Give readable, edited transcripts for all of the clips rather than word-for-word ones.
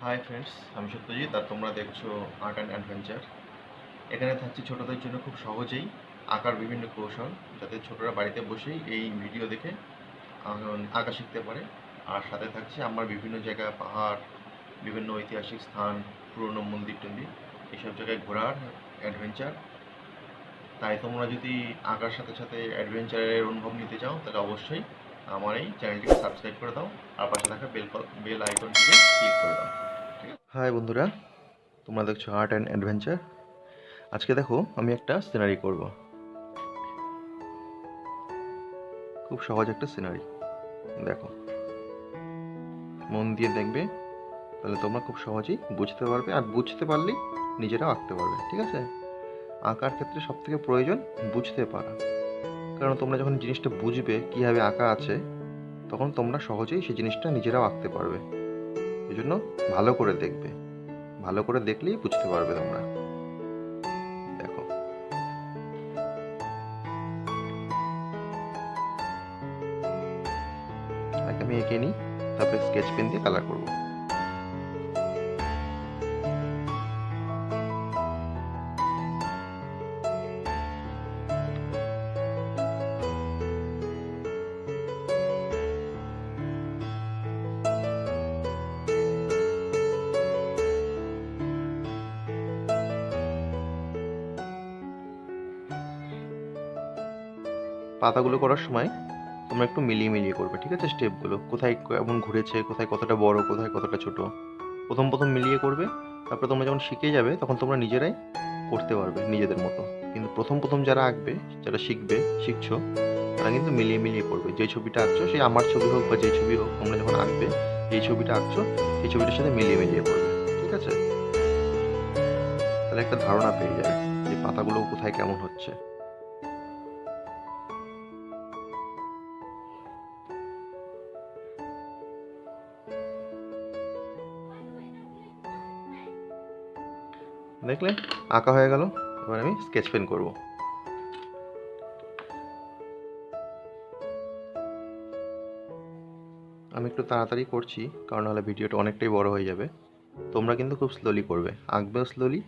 Hi friends, আমি সত্যজিৎ আর তোমরা দেখছো আর্ট অ্যান্ড অ্যাডভেঞ্চার। এখানে থাকছি ছোটদের জন্য খুব সহজেই আঁকার বিভিন্ন কৌশল, যাতে ছোটরা বাড়িতে বসেই এই ভিডিও দেখে আঁকা শিখতে পারে। আর সাথে থাকছে আমার বিভিন্ন জায়গা, পাহাড়, বিভিন্ন ঐতিহাসিক স্থান, পুরনো মন্দির টন্দির, এইসব জায়গায় ঘোরার অ্যাডভেঞ্চার। তাই তোমরা যদি আঁকার সাথে সাথে অ্যাডভেঞ্চারের অনুভব নিতে চাও, তাহলে অবশ্যই আমার এই চ্যানেলটিকে সাবস্ক্রাইব করে দাও আর পাশে থাকা বেল আইকনটিকে ক্লিক করে দাও। ঠিক আছে? হাই বন্ধুরা, তোমরা দেখছো আর্ট অ্যান্ড অ্যাডভেঞ্চার। আজকে দেখো আমি একটা সিনারি করব, খুব সহজ একটা সিনারি। দেখো, মন দিয়ে দেখবে, তাহলে তোমরা খুব সহজেই বুঝতে পারবে, আর বুঝতে পারলেই নিজেরাও আঁকতে পারবে। ঠিক আছে? আঁকার ক্ষেত্রে সবথেকে প্রয়োজন বুঝতে পারা, কারণ তোমরা যখন জিনিসটা বুঝবে কীভাবে আঁকা আছে, তখন তোমরা সহজেই সেই জিনিসটা নিজেরাও আঁকতে পারবে। এই জন্য ভালো করে দেখবে, ভালো করে দেখলেই বুঝতে পারবে তোমরা। দেখো, আগে আমি এঁকে নিই, তারপরে স্কেচ পেন দিয়ে কালার করব। পাতাগুলো করার সময় তোমরা একটু মিলিয়ে মিলিয়ে করবে। ঠিক আছে? স্টেপগুলো কোথায় কেমন ঘুরেছে, কোথায় কতটা বড়, কোথায় কতটা ছোট, প্রথম প্রথম মিলিয়ে করবে। তারপরে তোমরা যখন শিখে যাবে, তখন তোমরা নিজেরাই করতে পারবে নিজেদের মতো। কিন্তু প্রথম প্রথম যারা আঁকবে, যারা শিখছো, তারা কিন্তু মিলিয়ে মিলিয়ে করবে। যে ছবিটা আঁকছো, সেই আমার ছবি হোক বা যে ছবি হোক, তোমরা যখন আঁকবে, যেই ছবিটা আঁকছো সেই ছবিটার সাথে মিলিয়ে মিলিয়ে করবে। ঠিক আছে? তাহলে একটা ধারণা পেয়ে যাবে যে পাতাগুলো কোথায় কেমন হচ্ছে। দেখলে আঁকা হয়ে গেল। এবার আমি স্কেচ পেন করব। আমি একটু তাড়াতাড়ি করছি, কারণ নাহলে ভিডিওটা অনেকটাই বড় হয়ে যাবে। তোমরা কিন্তু খুব স্লোলি করবে, আঁকবেও স্লোলি,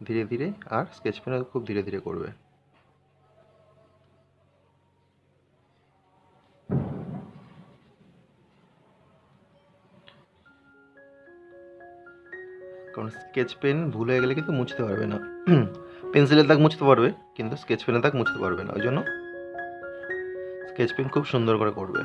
ধীরে ধীরে, আর স্কেচ পেনও খুব ধীরে ধীরে করবে। কারণ স্কেচ পেন ভুল হয়ে গেলে কিন্তু মুছতে পারবে না। পেন্সিলের দাগ মুছতে পারবে, কিন্তু স্কেচ পেনের দাগ মুছতে পারবে না। ওই জন্য স্কেচ পেন খুব সুন্দর করে করবে।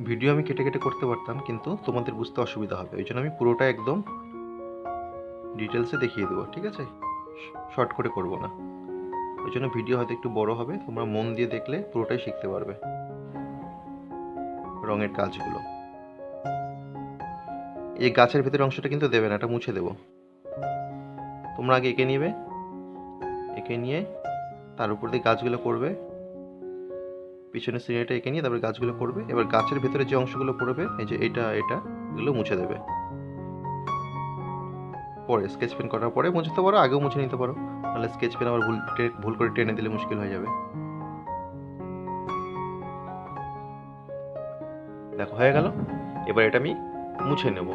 ভিডিও আমি কেটে কেটে করতে পারতাম, কিন্তু তোমাদের বুঝতে অসুবিধা হবে, ওই জন্য আমি পুরোটা একদম ডিটেলসে দেখিয়ে দেবো। ঠিক আছে? শর্ট করে করব না। ওই জন্য ভিডিও হয়তো একটু বড় হবে, তোমরা মন দিয়ে দেখলে পুরোটাই শিখতে পারবে। রঙের কাজগুলো, এই গাছের ভেতরের অংশটা কিন্তু দেবে না, এটা মুছে দেবো। তোমরা আগে এঁকে নিবে, এঁকে নিয়ে তার উপর দিয়ে গাছগুলো করবে, পিছনের সিনারিটা এঁকে নিয়ে তারপরে গাছগুলো করবে। এবার গাছের ভেতরে যে অংশগুলো পড়বে, এই যে এটা এগুলো মুছে দেবে। পরে স্কেচ পেন করার পরে মুছতে পারো, আগেও মুছে নিতে পারো, নাহলে স্কেচ পেন আবার ভুল করে টেনে দিলে মুশকিল হয়ে যাবে। দেখো হয়ে গেল। এবার এটা আমি মুছে নেব।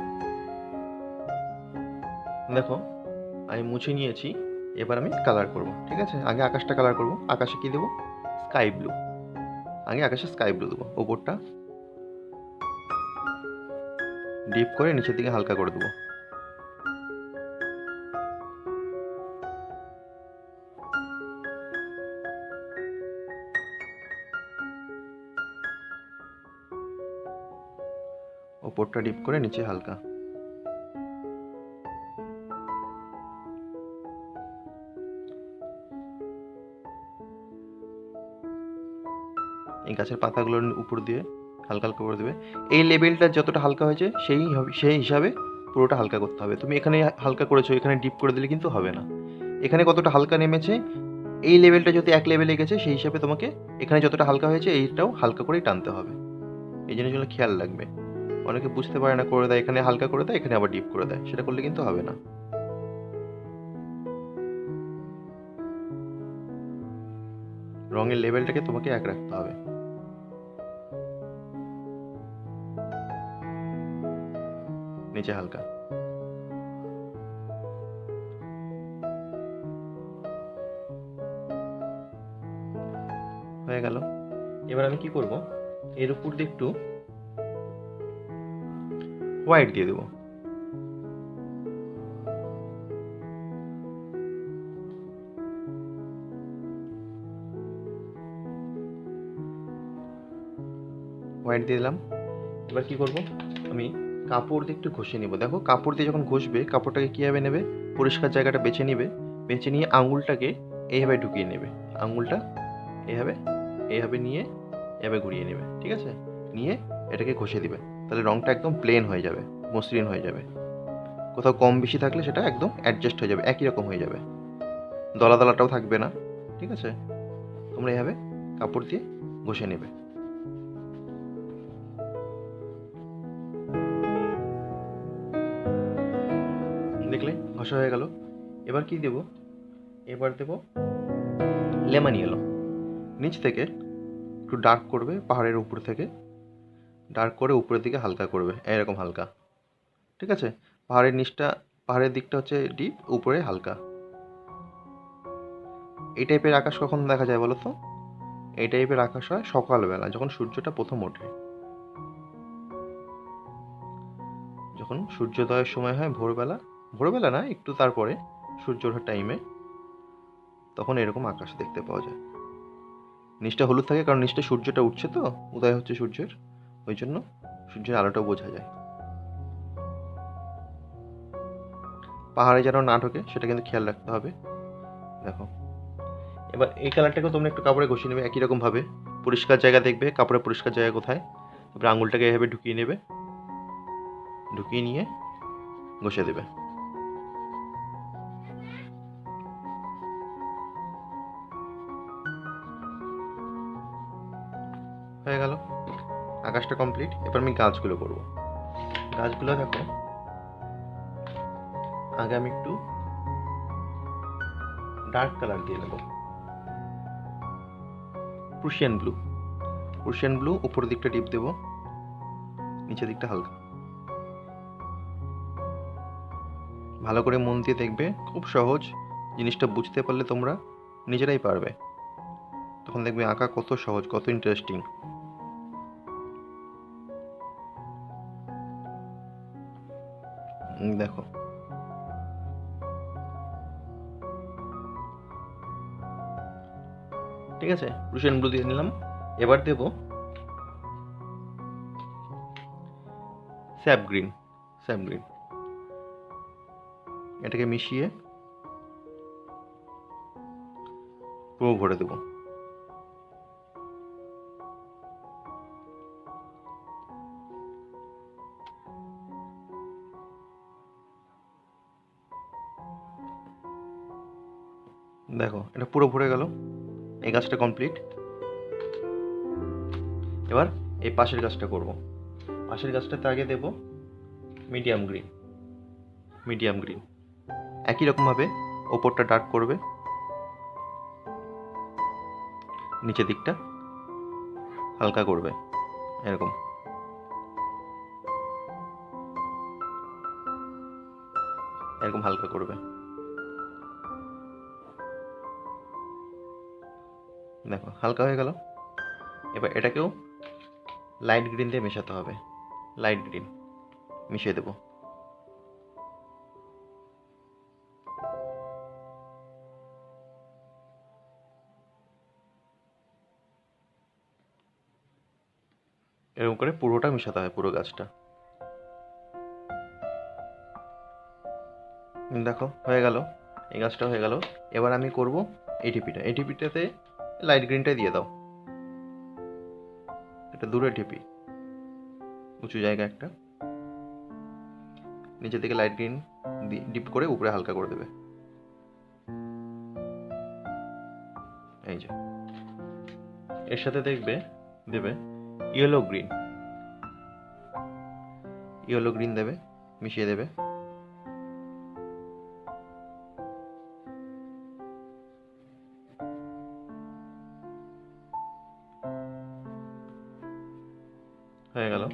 দেখো, আমি মুছে নিয়েছি। এবার আমি কালার করব। ঠিক আছে? আগে আকাশটা কালার করব। আকাশে কি দেবো? Sky blue. আগে আকাশে স্কাই ব্লু দেবো। ওপরটা ডিপ করে নিচের দিকে হালকা করে দেবো। ওপরটা ডিপ করে নিচে হালকা। এই গাছের পাতাগুলোর উপর দিয়ে হালকা হালকা করে দেবে। এই লেভেলটা যতটা হালকা হয়েছে সেই হিসাবে পুরোটা হালকা করতে হবে। তুমি এখানে হালকা করেছো, এখানে ডিপ করে দিলে কিন্তু হবে না। এখানে কতটা হালকা নেমেছে, এই লেভেলটা যদি এক লেভেলে গেছে, সেই হিসাবে তোমাকে এখানে যতটা হালকা হয়েছে এইটাও হালকা করেই টানতে হবে। এই জিনিসগুলো খেয়াল রাখবে। অনেকে বুঝতে পারে না, করে দেয়, এখানে হালকা করে দেয়, এখানে আবার ডিপ করে দেয়। সেটা করলে কিন্তু হবে না। রঙের লেভেলটাকে তোমাকে এক রাখতে হবে। নিচে হালকা। হয়ে গেল। এবার আমি কি করব, এর উপর দিয়ে একটু হোয়াইট দিয়ে দেবো। হোয়াইট দিয়ে দিলাম। এবার কি করব, আমি কাপড় দিয়ে একটু ঘষে নিব। দেখো কাপড় দিয়ে যখন ঘষবে, কাপড়টাকে কীভাবে নেবে, পরিষ্কার জায়গাটা বেছে নিবে, বেছে নিয়ে আঙুলটাকে এইভাবে ঢুকিয়ে নেবে। আঙুলটা এইভাবে এইভাবে নিয়ে এভাবে ঘুরিয়ে নেবে, ঠিক আছে? নিয়ে এটাকে ঘষে দিবে, তাহলে রঙটা একদম প্লেন হয়ে যাবে, মসৃণ হয়ে যাবে। কোথাও কম বেশি থাকলে সেটা একদম অ্যাডজাস্ট হয়ে যাবে, একই রকম হয়ে যাবে, দলা দলাটাও থাকবে না, ঠিক আছে? তোমরা এইভাবে কাপড় দিয়ে ঘষে নেবে। দেখলে ঘষা হয়ে গেল। এবার কি দেব, এবার দেব লেমন ইয়েলো। নিচ থেকে একটু ডার্ক করবে, পাহাড়ের উপর থেকে ডার্ক করে উপরের দিকে হালকা করবে, এরকম হালকা, ঠিক আছে? পাহাড়ের নিচটা, পাহাড়ের দিকটা হচ্ছে ডিপ, উপরে হালকা। এই টাইপের আকাশ কখন দেখা যায় বলো তো? এই টাইপের আকাশ হয় সকালবেলা, যখন সূর্যটা প্রথম ওঠে, যখন সূর্যোদয়ের সময় হয়, ভোরবেলা, ভোরবেলা না একটু তারপরে সূর্য ওঠার টাইমে, তখন এরকম আকাশ দেখতে পাওয়া যায়। নিচটা হলুদ থাকে কারণ নিচটা সূর্যটা উঠছে, তো উদয় হচ্ছে সূর্যের, ওই জন্য সূর্যের আলোটাও বোঝা যায়। পাহাড়ে যেন না ঢোকে সেটা কিন্তু খেয়াল রাখতে হবে। দেখো এবার এই কালারটাকেও তোমরা একটু কাপড়ে ঘষিয়ে নেবে একই রকমভাবে। পরিষ্কার জায়গা দেখবে, কাপড়ে পরিষ্কার জায়গা কোথায়, তারপরে আঙুলটাকে এভাবে ঢুকিয়ে নেবে, ঢুকিয়ে নিয়ে ঘষে দেবে। হয়ে গেল, আকাশটা কমপ্লিট। এবার আমি গাছগুলো করব। গাছগুলো দেখো, আগে আমি একটু ডার্ক কালার দিয়ে নেব, প্রুশিয়ান ব্লু। প্রুশিয়ান ব্লু উপরের দিকটা ডিপ দেবো, নিচের দিকটা হালকা। ভালো করে মন দিয়ে দেখবে, খুব সহজ। জিনিসটা বুঝতে পারলে তোমরা নিজেরাই পারবে, তখন দেখবে আঁকা কত সহজ, কত ইন্টারেস্টিং। দেখো ঠিক আছে, প্রুশিয়ান ব্লু দিয়ে নিলাম। এবার দেব স্যাপ গ্রিন। স্যাপ গ্রিন এটাকে মিশিয়ে পুরো ভরে দেবো। দেখো এটা পুরো ভরে গেল, এই গাছটা কমপ্লিট। এবার এই পাশের গাছটা করব। পাশের গাছটাতে আগে দেব মিডিয়াম গ্রিন। মিডিয়াম গ্রিন একই রকমভাবে ওপরটা ডার্ক করবে, নিচের দিকটা হালকা করবে, এরকম। এরকম হালকা করবে। দেখো হালকা হয়ে গেল। এবার এটাকেও লাইট গ্রিন দিয়ে মেশাতে হবে, লাইট গ্রিন মিশিয়ে দেব। এরকম করে পুরোটা মেশাতে হয়, পুরো গাছটা। দেখো হয়ে গেল, এই গাছটা হয়ে গেল। এবার আমি করব এটিপিটা। এটিপিটাতে লাইট গ্রিনটাই দিয়ে দাও, এটা দূরে টিপি, উঁচু জায়গা একটা, নিচের দিকে লাইট গ্রিন ডিপ করে উপরে হালকা করে দেবে, এই যে। এর সাথে দেখবে দেবে ইয়েলো গ্রিন। ইয়েলো গ্রিন দেবে, মিশিয়ে দেবে। হয়ে গেল।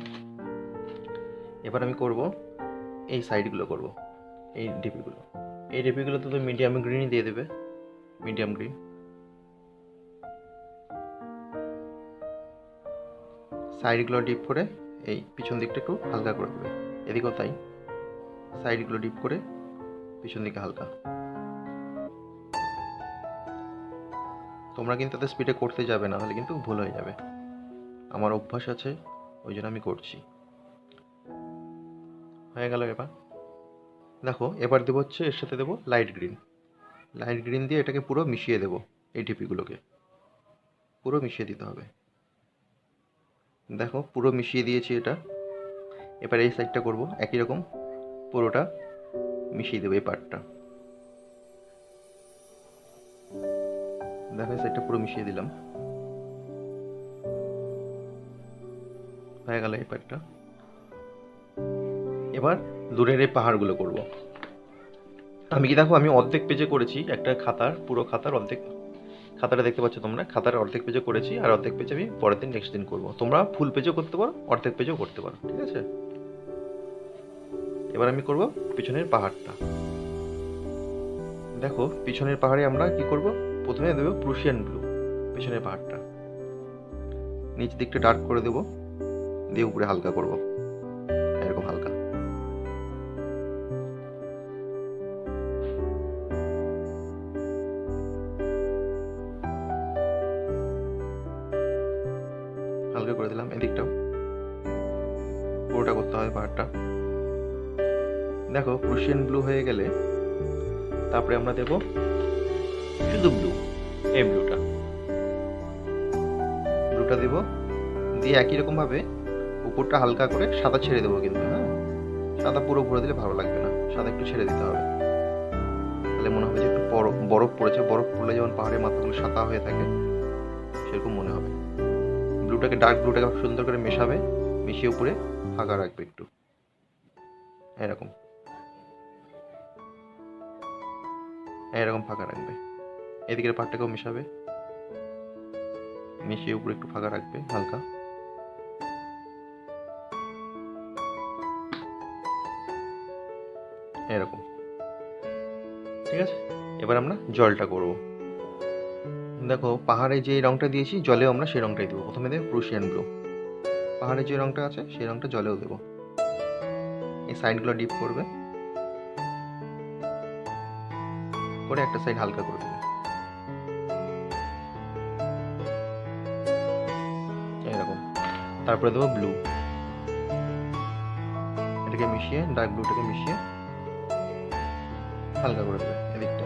এবার আমি করব এই সাইডগুলো করব, এই ডিপিগুলো। এই ডিপিগুলোতে তো মিডিয়াম গ্রিনই দিয়ে দেবে, মিডিয়াম গ্রিন। সাইডগুলো ডিপ করে এই পিছন দিকটা একটু হালকা করে দেবে, এদিকেও তাই। সাইডগুলো ডিপ করে পিছন দিকে হালকা। তোমরা কিন্তু এত স্পিডে করতে যাবে না, তাহলে কিন্তু ভুল হয়ে যাবে। আমার অভ্যাস আছে, ওই জন্য আমি করছি। হয়ে গেল। এবার দেখো, এবার দেবো হচ্ছে এর সাথে দেবো লাইট গ্রিন। লাইট গ্রিন দিয়ে এটাকে পুরো মিশিয়ে দেবো, এই ডিপিগুলোকে পুরো মিশিয়ে দিতে হবে। দেখো পুরো মিশিয়ে দিয়েছি এটা। এবার এই সাইডটা করব একই রকম, পুরোটা মিশিয়ে দেবো এই পার্টটা। দেখো এই সাইডটা পুরো মিশিয়ে দিলাম। হয়ে গেল এই পার্টটা। এবার দূরের এই পাহাড়গুলো করব। আমি আমি অর্ধেক পেজে করেছি, একটা খাতার, পুরো খাতার অর্ধেক। খাতাটা দেখতে পাচ্ছ তোমরা, খাতার অর্ধেক পেজে করেছি, আর অর্ধেক পেজে আমি পরের দিন নেক্সট দিন করবো। তোমরা ফুল পেজও করতে পারো, অর্ধেক পেজও করতে পারো, ঠিক আছে। এবার আমি করব পিছনের পাহাড়টা। দেখো পিছনের পাহাড়ে আমরা কি করব, প্রথমে দেবো প্রুশিয়ান ব্লু পিছনের পাহাড়টা। নিচ দিকটা ডার্ক করে দেবো, দিয়ে উপরে হালকা করব, এরকম হালকা। হালকা করে দিলাম। এদিকটাও পুরোটা করতে হবে পাহাড়টা। দেখো প্রুশিয়ান ব্লু হয়ে গেলে তারপরে আমরা দেব শুধু ব্লু, এই ব্লুটা দেব, দিয়ে একই রকম ভাবে উপরটা হালকা করে সাদা ছেড়ে দেবো। কিন্তু হ্যাঁ, সাদা পুরো ভরে দিলে ভালো লাগবে না, সাদা একটু ছেড়ে দিতে হবে, তাহলে মনে হবে যে একটু বরফ পড়েছে। বরফ পড়লে যেমন পাহাড়ের মাথাগুলো সাদা হয়ে থাকে, সেরকম মনে হবে। ব্লুটাকে, ডার্ক ব্লুটাকে সুন্দর করে মেশাবে, মিশিয়ে উপরে ফাঁকা রাখবে একটু, এরকম এরকম ফাঁকা রাখবে। এদিকের পার্টটাকেও মেশাবে, মিশিয়ে উপরে একটু ফাঁকা রাখবে হালকা। এরকম, ঠিক আছে। এবার আমরা জলটা করব। দেখো পাহাড়ে যে রংটা দিয়েছি, জলেও আমরা সেই রংটাই দেবো। প্রথমে দেবো প্রুশিয়ান ব্লু, পাহাড়ে যে রংটা আছে সেই রংটা জলেও দেবো। এই সাইডগুলো ডিপ করবে, করে একটা সাইড হালকা করে দেবে, এরকম। তারপরে দেবো ব্লু, এটাকে মিশিয়ে, ডার্ক ব্লুটাকে মিশিয়ে হালকা করে দেবে এদিকটা।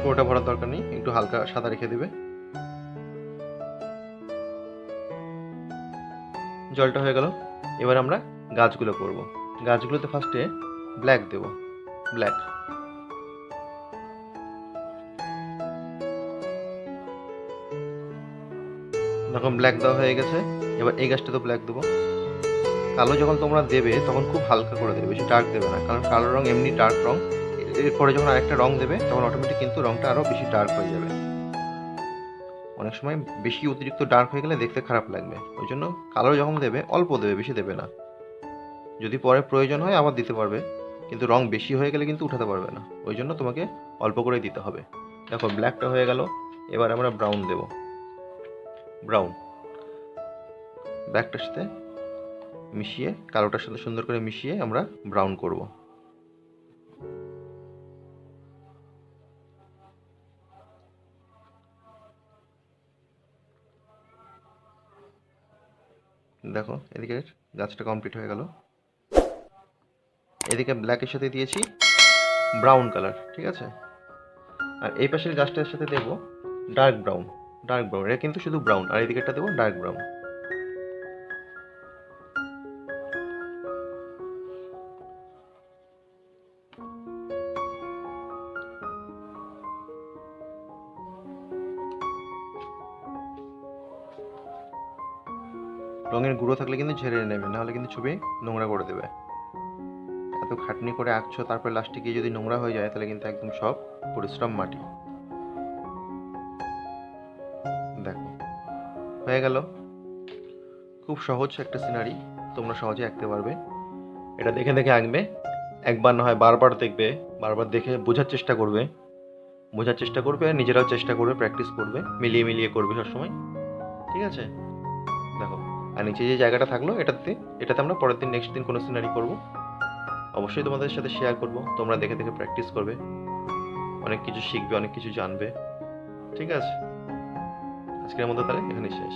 পুরোটা ভরার দরকার নেই, একটু হালকা সাদা রেখে দেবে। জলটা হয়ে গেল। এবার আমরা গাছগুলো করব। গাছগুলোতে ফার্স্টে ব্ল্যাক দেব, ব্ল্যাক। যখন ব্ল্যাক দেওয়া হয়ে গেছে, এবার এই গাছটা তো ব্ল্যাক দেবো। কালো যখন তোমরা দেবে তখন খুব হালকা করে দেবে, বেশি ডার্ক দেবে না, কারণ কালো রং এমনি ডার্ক রং। এরপরে যখন আরেকটা রং দেবে তখন অটোমেটিক কিন্তু রংটা আরও বেশি ডার্ক হয়ে যাবে। অনেক সময় বেশি অতিরিক্ত ডার্ক হয়ে গেলে দেখতে খারাপ লাগবে, ওই জন্য কালো যখন দেবে অল্প দেবে, বেশি দেবে না। যদি পরে প্রয়োজন হয় আবার দিতে পারবে, কিন্তু রং বেশি হয়ে গেলে কিন্তু উঠাতে পারবে না, ওই জন্য তোমাকে অল্প করেই দিতে হবে। দেখো ব্ল্যাকটা হয়ে গেল। এবার আমরা ব্রাউন দেব, ব্রাউন। ব্ল্যাকটার সাথে মিশিয়ে, কালোটার সাথে সুন্দর করে মিশিয়ে আমরা ব্রাউন করব। দেখো এদিকে গাছটা কমপ্লিট হয়ে গেল। এদিকে ব্ল্যাকের সাথে দিয়েছি ব্রাউন কালার, ঠিক আছে। আর এই পাশের গাছটার সাথে দেবো ডার্ক ব্রাউন, এটা কিন্তু শুধু ব্রাউন, আর এদিকেটা দেবো ডার্ক ব্রাউন। রঙের গুঁড়ো থাকলে কিন্তু ঝেড়ে নেবে, নাহলে কিন্তু ছবি নোংরা করে দেবে। এত খাটনি করে আঁকছো, তারপরে লাস্টে গিয়ে যদি নোংরা হয়ে যায় তাহলে কিন্তু একদম সব পরিশ্রম মাটি। দেখো, হয়ে গেল। খুব সহজ একটা সিনারি, তোমরা সহজে আঁকতে পারবে। এটা দেখে দেখে আঁকবে, একবার না হয় বারবার দেখবে, বারবার দেখে বোঝার চেষ্টা করবে, নিজেরাও চেষ্টা করবে, প্র্যাকটিস করবে, মিলিয়ে মিলিয়ে করবে সবসময়। ঠিক আছে? দেখো, আর নিচে যে জায়গাটা থাকলো এটাতে আমরা পরের দিন নেক্সট দিন কোনো সিনারি করব। অবশ্যই তোমাদের সাথে শেয়ার করব, তোমরা দেখে দেখে প্র্যাকটিস করবে, অনেক কিছু শিখবে, অনেক কিছু জানবে। ঠিক আছে? আজকের মতো তাহলে এখানেই শেষ।